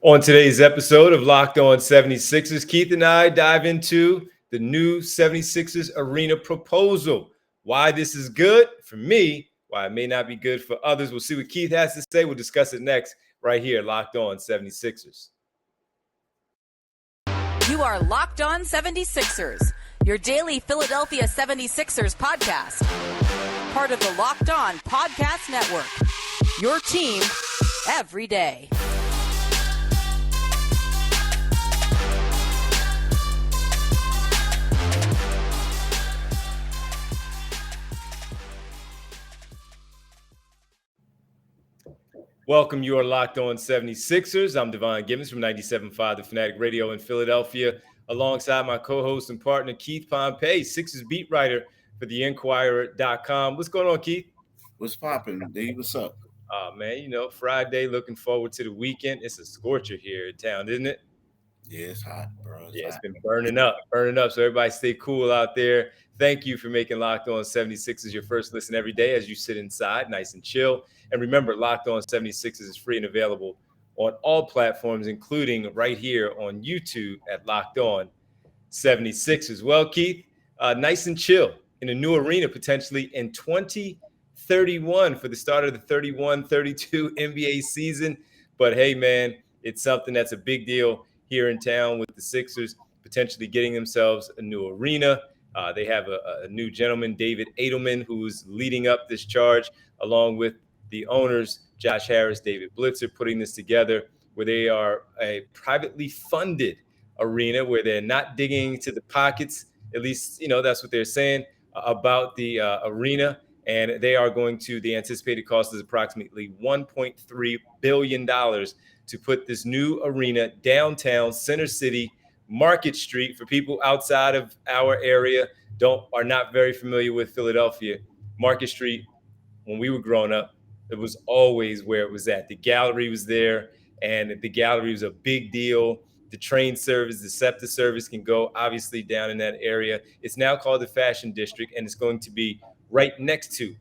On today's episode of Locked On 76ers, Keith and I dive into the new 76ers arena proposal. Why this is good for me, why it may not be good for others. We'll see what Keith has to say. We'll discuss it next right here, Locked On 76ers. You are Locked On 76ers, your daily Philadelphia 76ers podcast. Part of the Locked On Podcast Network, your team every day. Welcome, you are Locked On 76ers. I'm Devon from 97.5 The Fanatic Radio in Philadelphia, alongside my co-host and partner, Keith Pompey, Sixers beat writer for TheInquirer.com. What's going on, Keith? What's popping, D? What's up? Man, Friday, looking forward to the weekend. It's a scorcher here in town, isn't it? Yeah, it's hot, bro. It's been burning up. So everybody stay cool out there. Thank you for making Locked On 76ers your first listen every day as you sit inside, nice and chill. And remember, Locked On 76ers is free and available on all platforms, including right here on YouTube at Locked On 76ers. Well, Keith, nice and chill in a new arena potentially in 2031 for the start of the 31-32 NBA season. But hey, man, it's something that's a big deal here in town with the Sixers potentially getting themselves a new arena. They have a new gentleman, David Adelman, who's leading up this charge, along with the owners, Josh Harris, David Blitzer, putting this together where they are a privately funded arena where they're not digging into the pockets. At least, that's what they're saying about the arena. And they are the anticipated cost is approximately $1.3 billion to put this new arena downtown, Center City, Market Street. For people outside of our area are not very familiar with Philadelphia, Market Street, when we were growing up, it was always where it was at. The gallery was there, and the gallery was a big deal. The train service, the SEPTA service can go obviously down in that area. It's now called the Fashion District, and it's going to be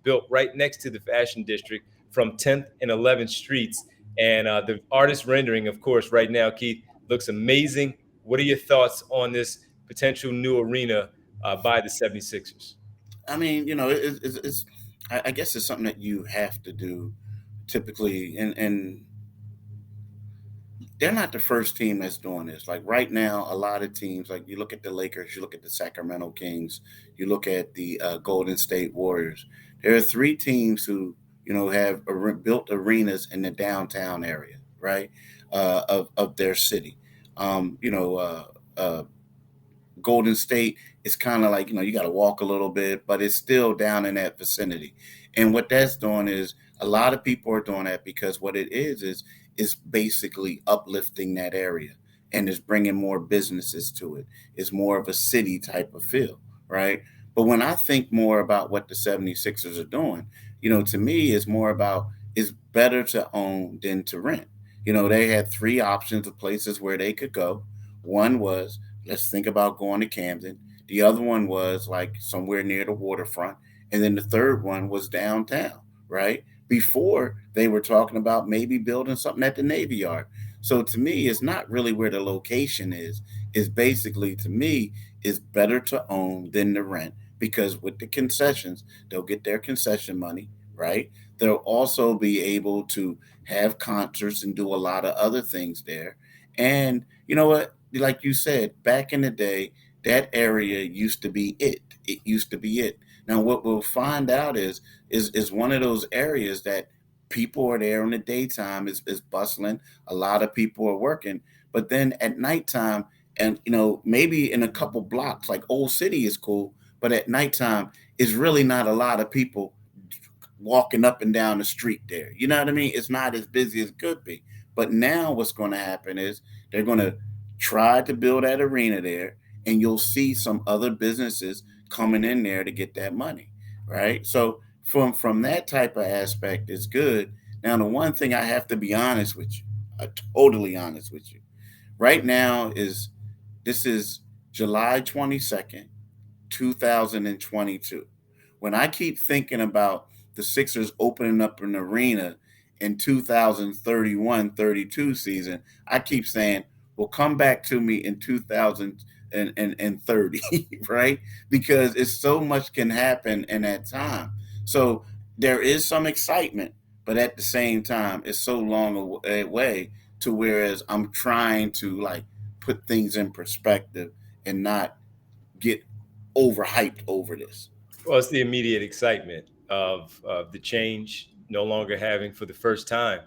built right next to the Fashion District from 10th and 11th Streets. And the artist rendering, of course, right now, Keith, looks amazing. What are your thoughts on this potential new arena by the 76ers? I mean, I guess it's something that you have to do typically, and they're not the first team that's doing this. Like right now, a lot of teams, like you look at the Lakers, you look at the Sacramento Kings, you look at the Golden State Warriors. There are three teams who, have built arenas in the downtown area, right, of their city. Golden State is kind of like, you got to walk a little bit, but it's still down in that vicinity. And what that's doing is a lot of people are doing that because what it is basically uplifting that area and is bringing more businesses to it. It's more of a city type of feel, right? But when I think more about what the 76ers are doing, to me, it's more about it's better to own than to rent. They had three options of places where they could go. One was, let's think about going to Camden. The other one was like somewhere near the waterfront. And then the third one was downtown, right? Before they were talking about maybe building something at the Navy Yard. So to me, it's not really where the location is. It's basically, to me, it's better to own than to rent because with the concessions, they'll get their concession money, right? They'll also be able to have concerts and do a lot of other things there. And you know what? Like you said, back in the day, that area used to be it. It used to be it. Now, what we'll find out is one of those areas that people are there in the daytime is bustling. A lot of people are working, but then at nighttime, and maybe in a couple blocks, like Old City is cool, but at nighttime, is really not a lot of people walking up and down the street there. You know what I mean? It's not as busy as it could be. But now what's going to happen is they're going to try to build that arena there, and you'll see some other businesses coming in there to get that money, right? So from that type of aspect, it's good. Now, the one thing I have to be honest with you, totally honest with you, right now this is July 22nd, 2022. When I keep thinking about the Sixers opening up an arena in 2031-32 season, I keep saying, well, come back to me in 2030, right? Because it's so much can happen in that time. So there is some excitement, but at the same time, it's so long away to whereas I'm trying to like put things in perspective and not get overhyped over this. Well, it's the immediate excitement of the change, no longer having for the first time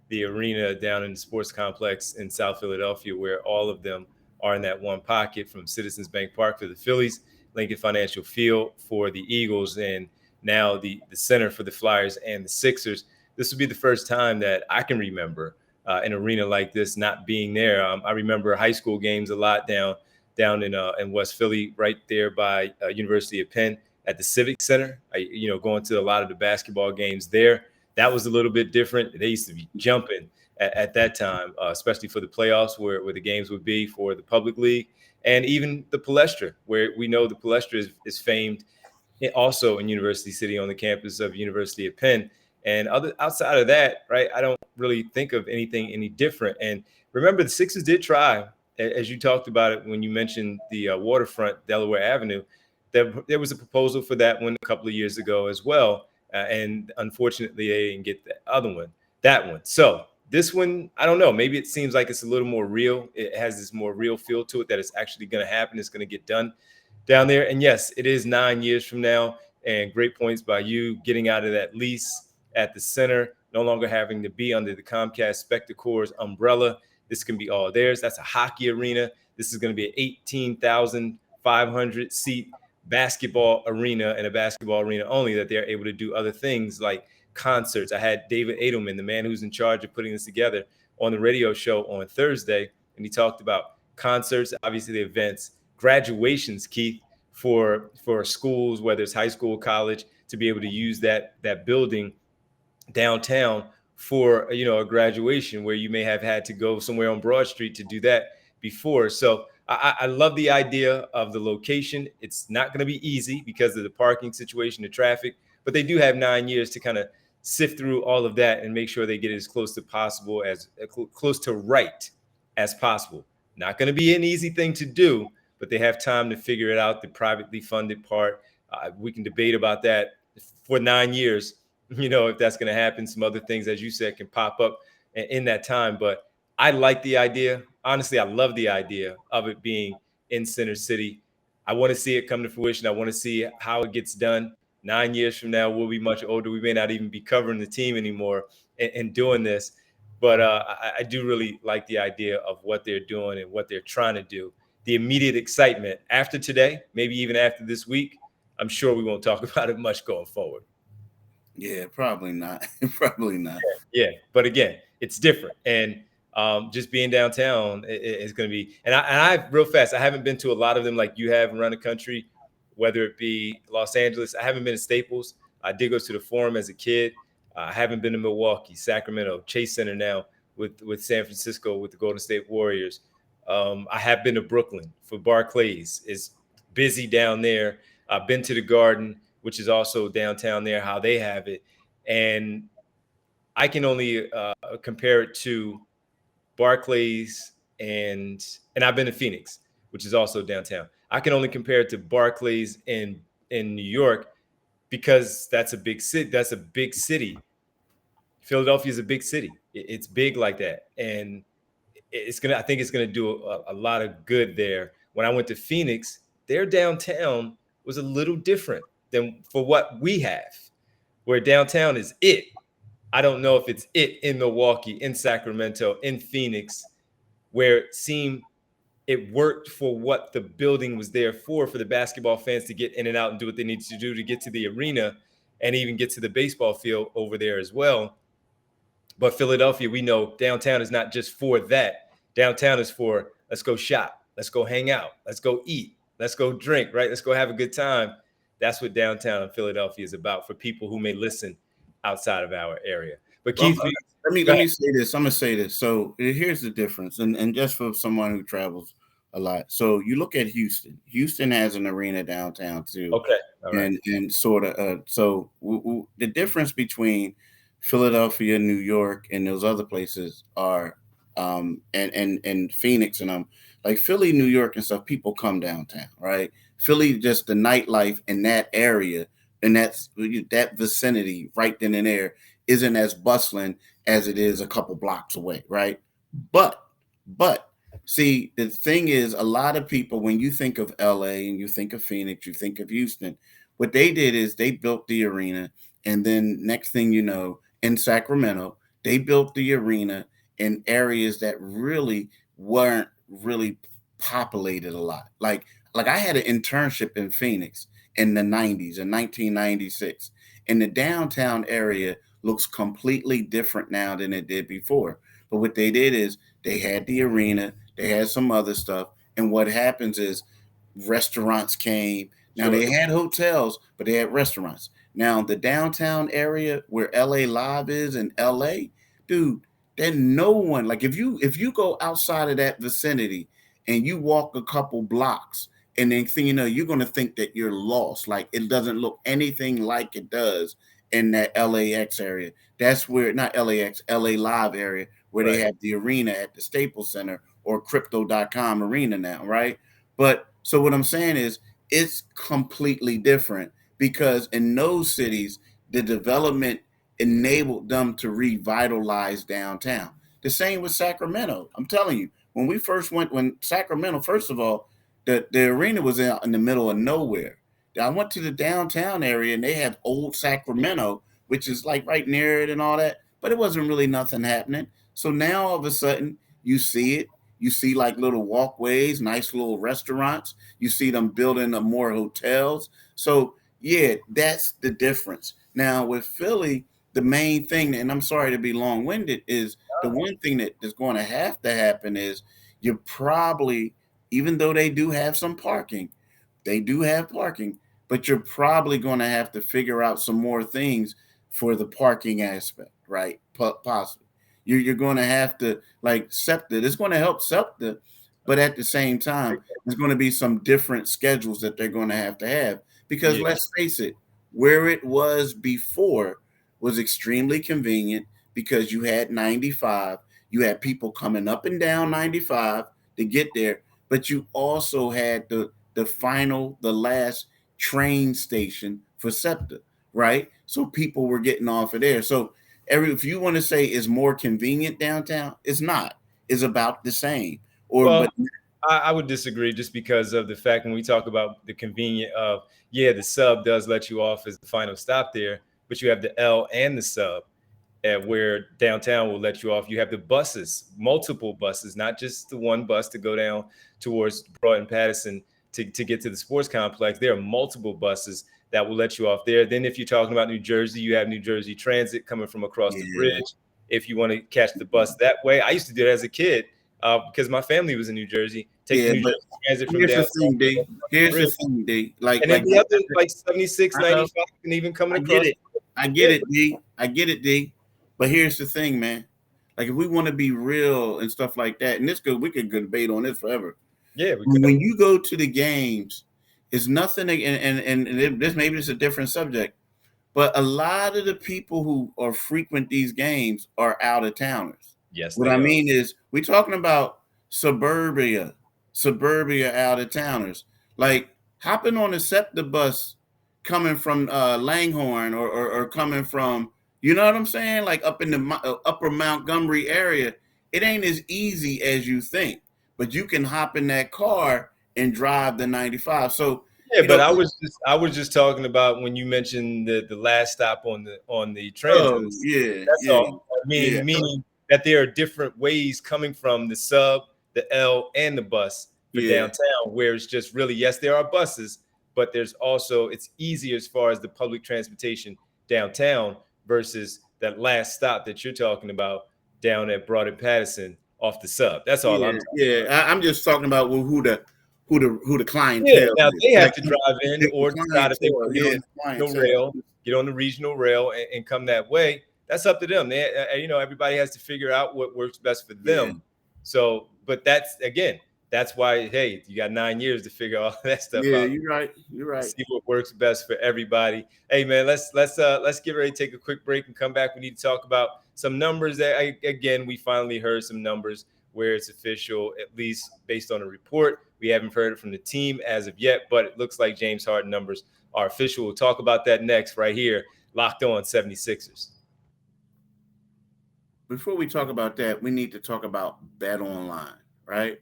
the arena down in the sports complex in South Philadelphia, where all of them are in that one pocket, from Citizens Bank Park for the Phillies, Lincoln Financial Field for the Eagles, and now the center for the Flyers and the Sixers. This will be the first time that I can remember an arena like this not being there. I remember high school games a lot down in West Philly, right there by University of Penn at the Civic Center. Going to a lot of the basketball games there. That was a little bit different. They used to be jumping at that time, especially for the playoffs, where the games would be for the public league, and even the Palestra, where we know the Palestra is famed also in University City on the campus of University of Penn. And outside of that, right, I don't really think of anything any different. And remember, the Sixers did try, as you talked about it when you mentioned the waterfront, Delaware Avenue. There was a proposal for that one a couple of years ago as well. And unfortunately, they didn't get that one. So this one, I don't know. Maybe it seems like it's a little more real. It has this more real feel to it that it's actually going to happen. It's going to get done down there. And yes, it is 9 years from now. And great points by you getting out of that lease at the center, no longer having to be under the Comcast Spectacors umbrella. This can be all theirs. That's a hockey arena. This is going to be an 18,500 seat basketball arena, and a basketball arena only, that they're able to do other things like concerts. I had David Edelman, the man who's in charge of putting this together, on the radio show on Thursday, and he talked about concerts, obviously the events, graduations, Keith, for schools, whether it's high school, college, to be able to use that building downtown for a graduation, where you may have had to go somewhere on Broad Street to do that before. So I love the idea of the location. It's not going to be easy because of the parking situation, the traffic, but they do have 9 years to kind of sift through all of that and make sure they get as close to possible, as close to right as possible. Not going to be an easy thing to do, but they have time to figure it out. The privately funded part, we can debate about that for 9 years. If that's going to happen. Some other things, as you said, can pop up in that time. But I like the idea. Honestly, I love the idea of it being in Center City. I want to see it come to fruition. I want to see how it gets done. 9 years from now, we'll be much older. We may not even be covering the team anymore and doing this. But I do really like the idea of what they're doing and what they're trying to do. The immediate excitement after today, maybe even after this week, I'm sure we won't talk about it much going forward. Yeah, probably not. Probably not. Yeah. But again, it's different. And just being downtown is going to be, and I real fast, I haven't been to a lot of them like you have around the country, whether it be Los Angeles. I haven't been to Staples. I did go to the Forum as a kid. I haven't been to Milwaukee, Sacramento, Chase Center now with San Francisco, with the Golden State Warriors. I have been to Brooklyn for Barclays. It's busy down there. I've been to the Garden, which is also downtown there, how they have it. And I can only compare it to Barclays and I've been to Phoenix, which is also downtown. I can only compare it to Barclays in New York because that's a big city. That's a big city. Philadelphia is a big city. It's big like that. And I think it's gonna do a lot of good there. When I went to Phoenix, their downtown was a little different than for what we have, where downtown is it. I don't know if it's it in Milwaukee, in Sacramento, in Phoenix, where it seemed it worked for what the building was there for the basketball fans to get in and out and do what they needed to do to get to the arena and even get to the baseball field over there as well. But Philadelphia, we know downtown is not just for that. Downtown is for, let's go shop, let's go hang out, let's go eat, let's go drink, right? Let's go have a good time. That's what downtown Philadelphia is about for people who may listen outside of our area. But Keith, let me say this. I'm gonna say this. So here's the difference, and just for someone who travels a lot. So you look at Houston. Houston has an arena downtown too. Okay. All right. And sort of. The difference between Philadelphia, New York, and those other places are, and Phoenix and like Philly, New York, and stuff. People come downtown, right? Philly, just the nightlife in that area and that vicinity, right then and there, isn't as bustling as it is a couple blocks away, right? But, but see, the thing is, a lot of people, when you think of LA and you think of Phoenix, you think of Houston, what they did is they built the arena, and then next thing you know, in Sacramento, they built the arena in areas that really weren't really populated a lot. Like I had an internship in Phoenix in the 90s, in 1996, and the downtown area looks completely different now than it did before. But what they did is they had the arena, they had some other stuff, and what happens is restaurants came. Now Sure. they had hotels, but they had restaurants. Now the downtown area where LA Live is in LA, dude, then no one, like if you go outside of that vicinity and you walk a couple blocks and then thing you know, you're gonna think that you're lost. Like it doesn't look anything like it does in that LAX area. That's where not LAX, LA Live area where they Right. have the arena at the Staples Center or crypto.com arena now, right? But so what I'm saying is it's completely different because in those cities, the development enabled them to revitalize downtown. The same with Sacramento. I'm telling you, when Sacramento, first of all, the arena was out in the middle of nowhere. I went to the downtown area and they have old Sacramento, which is like right near it and all that, but it wasn't really nothing happening. So now all of a sudden you see it. You see like little walkways, nice little restaurants. You see them building more hotels. So yeah, that's the difference. Now with Philly, the main thing, and I'm sorry to be long-winded, is the one thing that is going to have to happen is you probably, even though they do have parking, but you're probably going to have to figure out some more things for the parking aspect, right? Possibly. You're going to have to like SEPTA. It's going to help SEPTA, but at the same time, there's going to be some different schedules that they're going to have because Yeah. let's face it, where it was before was extremely convenient because you had 95, you had people coming up and down 95 to get there, but you also had the last train station for SEPTA, right? So people were getting off of there. So if you want to say is more convenient downtown, it's not. It's about the same. Well, I would disagree just because of the fact when we talk about the convenient of, yeah, the sub does let you off as the final stop there, but you have the L and the sub where downtown will let you off. You have the buses, multiple buses, not just the one bus to go down towards Broad and Patterson to get to the sports complex. There are multiple buses that will let you off there. Then if you're talking about New Jersey, you have New Jersey Transit coming from across the bridge. If you want to catch the bus that way, I used to do it as a kid because my family was in New Jersey. Take the New Jersey Transit from downtown. Here's the thing, D. And then the other like 76, 95, and even coming across. I get it, D. I get it, D. But here's the thing, man. Like if we want to be real and stuff like that, and we could debate on this forever. Yeah, when you go to the games, it's nothing. And this maybe it's a different subject, but a lot of the people who are frequent these games are out of towners. Yes, what I mean is we're talking about suburbia out of towners, like hopping on a SEPTA bus coming from Langhorne or coming from, you know what I'm saying, like up in the upper Montgomery area. It ain't as easy as you think, but you can hop in that car and drive the 95. So yeah, but I was just talking about when you mentioned the last stop on the transit. Oh, yeah, that's yeah, all. Meaning that there are different ways coming from the sub, the L, and the bus for downtown, where it's just really, yes, there are buses, but there's also, it's easier as far as the public transportation downtown versus that last stop that you're talking about down at Broad and Patterson off the sub. That's all I'm talking about. I'm just talking about who the clientele. Yeah, now they have to drive in or decide if they want to get on the regional rail and come that way. That's up to them. Everybody has to figure out what works best for them. So, but that's that's why, hey, you got 9 years to figure all that stuff Yeah, out. you're right. You're right. See what works best for everybody. Hey man, let's get ready to take a quick break and come back. We need to talk about some numbers that again, we finally heard some numbers where it's official, at least based on a report. We haven't heard it from the team as of yet, but it looks like James Harden numbers are official. We'll talk about that next right here. Locked On 76ers. Before we talk about that, we need to talk about Bet Online, right?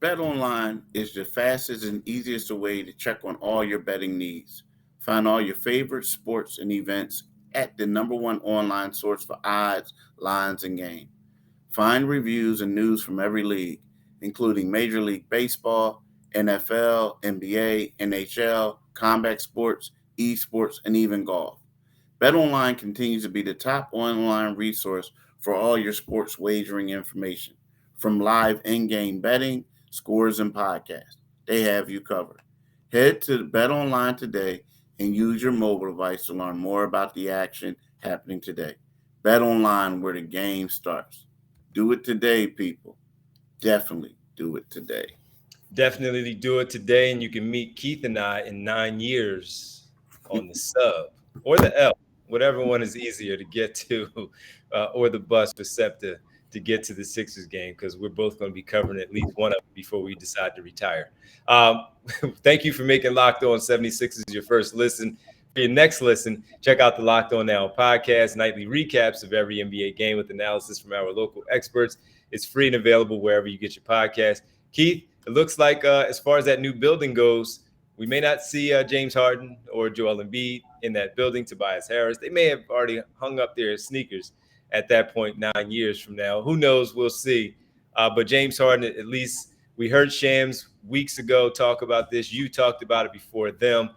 Bet Online is the fastest and easiest way to check on all your betting needs. Find all your favorite sports and events at the #1 online source for odds, lines, and game. Find reviews and news from every league, including Major League Baseball, NFL, NBA, NHL, combat sports, esports, and even golf. BetOnline continues to be the top online resource for all your sports wagering information, from live in-game betting, scores, and podcasts. They have you covered. Head to BetOnline today and use your mobile device to learn more about the action happening today. BetOnline, where the game starts. Do it today, people. Definitely do it today. Definitely do it today, and you can meet Keith and I in 9 years on the sub or the L, whatever one is easier to get to, or the bus for SEPTA to get to the Sixers game, because we're both going to be covering at least one of them before we decide to retire. Thank you for making Locked On 76ers your first listen. For your next listen, check out the Locked On Now podcast, nightly recaps of every NBA game with analysis from our local experts. It's free and available wherever you get your podcast. Keith, it looks like as far as that new building goes, we may not see James Harden or Joel Embiid in that building. Tobias Harris, they may have already hung up their sneakers at that point 9 years from now. Who knows? We'll see. But James Harden, at least we heard Shams weeks ago talk about this. You talked about it before them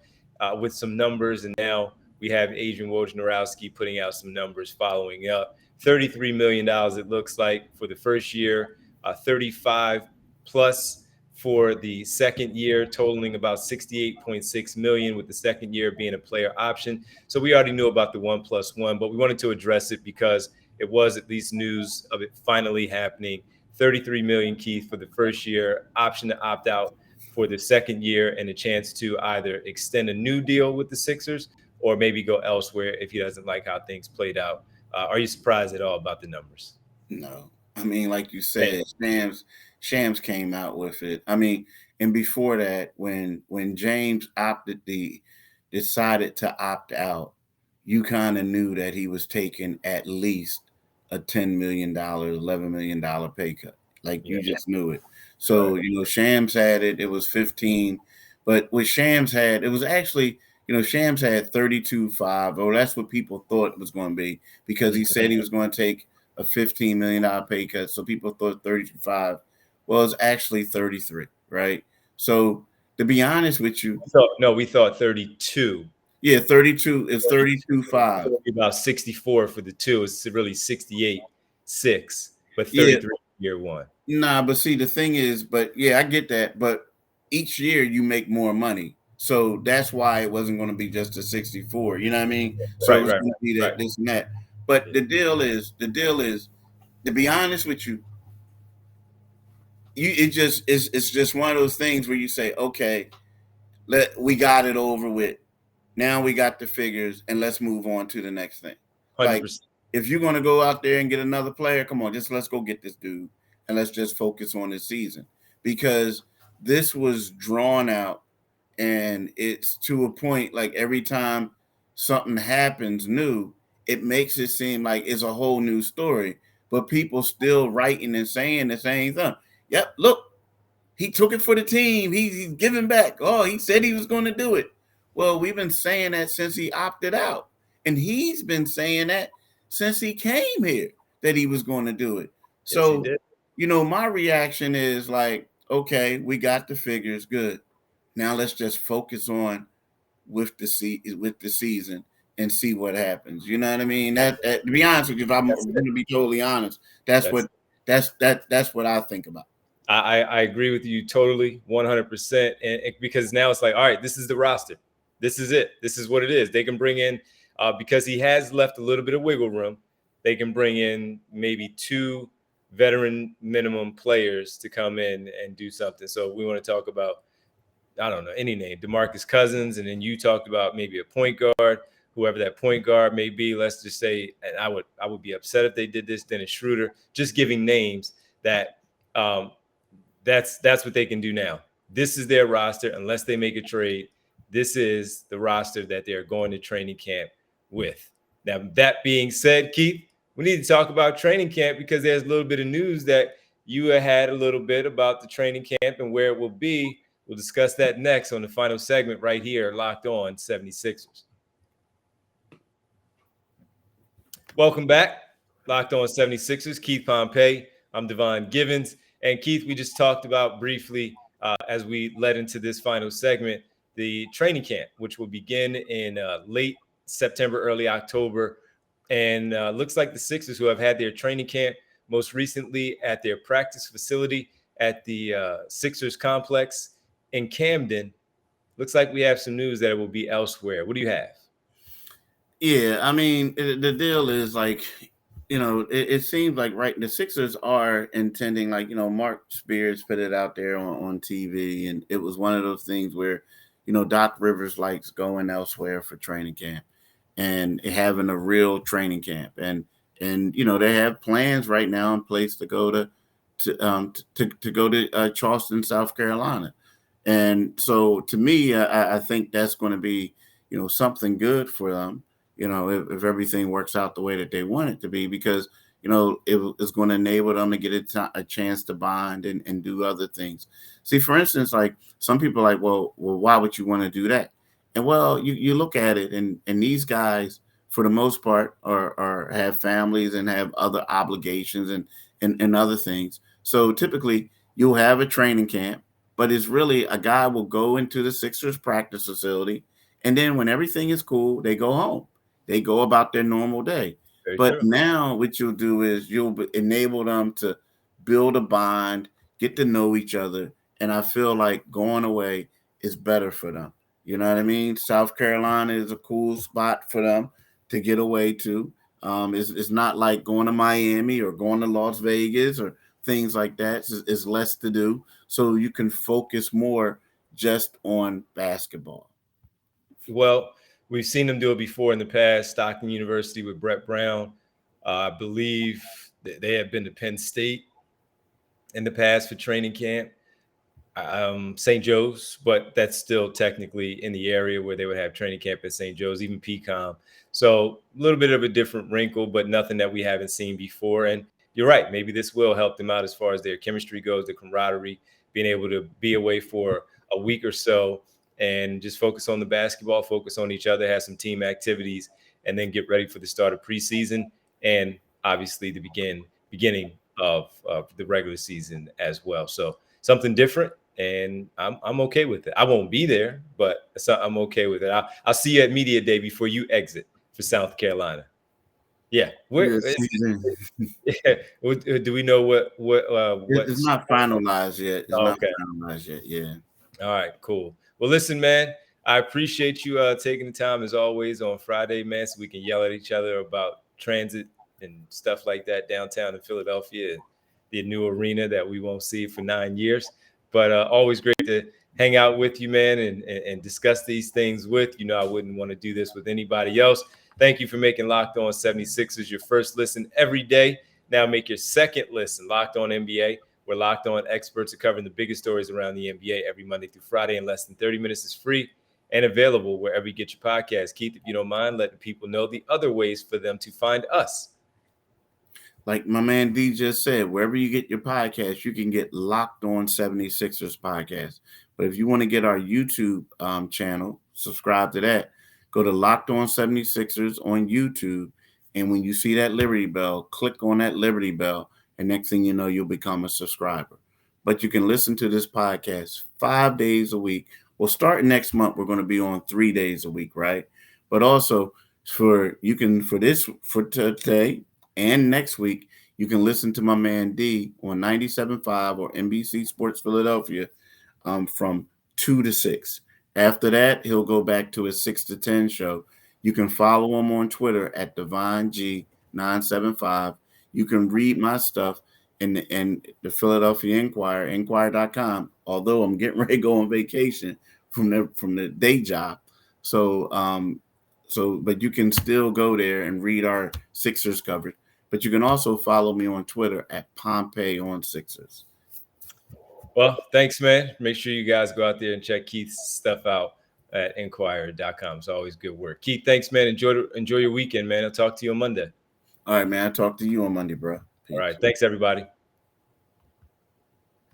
with some numbers, and now we have Adrian Wojnarowski putting out some numbers following up. $33 million, it looks like, for the first year, 35 plus for the second year, totaling about 68.6 million, with the second year being a player option. So we already knew about the 1+1, but we wanted to address it because it was at least news of it finally happening. 33 million, Keith, for the first year, option to opt out for the second year, and a chance to either extend a new deal with the Sixers or maybe go elsewhere if he doesn't like how things played out. Are you surprised at all about the numbers? No. I mean, like you said, Shams came out with it. I mean, and before that, when James decided to opt out, you kind of knew that he was taking at least a $10 million, $11 million pay cut. Like, you just knew it. So, Shams had it. It was 15. But what Shams had, it was actually, Shams had 32.5, or that's what people thought it was going to be, because he said he was going to take a $15 million pay cut. So people thought 32.5. Well, it's actually 33, right? So to be honest with you, we thought 32. Yeah, 32 is 32.5. About 64 for the two. It's really 68.6, but 33 year one. Nah, but see, the thing is, I get that. But each year you make more money. So that's why it wasn't going to be just a 64. You know what I mean? So it's going to be that, this and that. But the deal is, to be honest with you, it's just one of those things where you say, okay, we got it over with. Now we got the figures, and let's move on to the next thing. 100%. Like, if you're going to go out there and get another player, come on, let's go get this dude, and let's just focus on this season, because this was drawn out, and it's to a point, like, every time something happens new, it makes it seem like it's a whole new story, but people still writing and saying the same thing. Yep, look, he took it for the team. He's giving back. Oh, he said he was going to do it. Well, we've been saying that since he opted out. And he's been saying that since he came here, that he was going to do it. So, my reaction is like, okay, we got the figures. Good. Now let's just focus on with the season and see what happens. You know what I mean? That to be honest with you, if I'm going to be totally honest, that's what I think about. I agree with you totally, 100%. And because now it's like, all right, this is the roster. This is it. This is what it is. They can bring in, because he has left a little bit of wiggle room, they can bring in maybe two veteran minimum players to come in and do something. So we want to talk about, I don't know, any name, DeMarcus Cousins, and then you talked about maybe a point guard, whoever that point guard may be. Let's just say, and I would be upset if they did this, Dennis Schroeder, just giving names that that's what they can do now. This is their roster unless they make a trade. This is the roster that they're going to training camp with. Now, that being said, Keith, we need to talk about training camp because there's a little bit of news that you had a little bit about the training camp and where it will be. We'll discuss that next on the final segment right here, Locked On 76ers. Welcome back, Locked On 76ers. Keith Pompey. I'm Devon Givens. And Keith, we just talked about briefly as we led into this final segment, the training camp, which will begin in late September, early October. And looks like the Sixers, who have had their training camp most recently at their practice facility at the Sixers complex in Camden, looks like we have some news that it will be elsewhere. What do you have? Yeah, I mean, the deal is like, it seems like the Sixers are intending, like, Mark Spears put it out there on TV, and it was one of those things where, Doc Rivers likes going elsewhere for training camp and having a real training camp, and they have plans right now in place to go to go to Charleston, South Carolina, and so to me, I think that's going to be something good for them. If everything works out the way that they want it to be, because, it is going to enable them to get a chance to bond and do other things. See, for instance, like some people are like, well, why would you want to do that? And well, you look at it, and these guys, for the most part, are have families and have other obligations and other things. So typically you'll have a training camp, but it's really a guy will go into the Sixers practice facility, and then when everything is cool, they go home. They go about their normal day. Very But true. now what you'll do is you'll enable them to build a bond, get to know each other. And I feel like going away is better for them. You know what I mean? South Carolina is a cool spot for them to get away to. It's not like going to Miami or going to Las Vegas or things like that. It's less to do. So you can focus more just on basketball. Well, we've seen them do it before in the past. Stockton University with Brett Brown. I believe that they have been to Penn State in the past for training camp. St. Joe's, but that's still technically in the area where they would have training camp at St. Joe's, even PCOM. So a little bit of a different wrinkle, but nothing that we haven't seen before. And you're right. Maybe this will help them out as far as their chemistry goes, the camaraderie, being able to be away for a week or so and just focus on the basketball, focus on each other, have some team activities, and then get ready for the start of preseason and obviously the beginning of the regular season as well. So something different, and I'm okay with it. I won't be there, but I'm okay with it. I'll see you at Media Day before you exit for South Carolina. Yeah, yeah. Do we know what It's not finalized yet. It's not okay. finalized yet. Yeah. All right, cool. Well, listen, man, I appreciate you taking the time as always on Friday, man, so we can yell at each other about transit and stuff like that downtown in Philadelphia, the new arena that we won't see for 9 years. But always great to hang out with you, man, and discuss these things with you. I wouldn't want to do this with anybody else. Thank you for making Locked On 76ers your first listen every day. Now make your second listen, Locked On NBA. We're Locked On experts are covering the biggest stories around the NBA every Monday through Friday in less than 30 minutes. Is free and available wherever you get your podcast. Keith, if you don't mind, letting people know the other ways for them to find us. Like my man D just said, wherever you get your podcast, you can get Locked On 76ers podcast. But if you want to get our YouTube channel, subscribe to that. Go to Locked On 76ers on YouTube. And when you see that Liberty Bell, click on that Liberty Bell. And next thing you know, you'll become a subscriber. But you can listen to this podcast 5 days a week. Well, starting next month, we're going to be on 3 days a week, right? But also for today and next week, you can listen to my man D on 97.5 or NBC Sports Philadelphia from 2 to 6. After that, he'll go back to his 6 to 10 show. You can follow him on Twitter at DevonG975. You can read my stuff and the Philadelphia Inquirer, Inquirer.com. Although I'm getting ready to go on vacation from the day job, so but you can still go there and read our Sixers coverage. But you can also follow me on Twitter at Pompey on Sixers. Well, thanks, man. Make sure you guys go out there and check Keith's stuff out at Inquirer.com. It's always good work. Keith, thanks, man. Enjoy your weekend, man. I'll talk to you on Monday. All right, man. I'll talk to you on Monday, bro. Peace. All right. Thanks, everybody.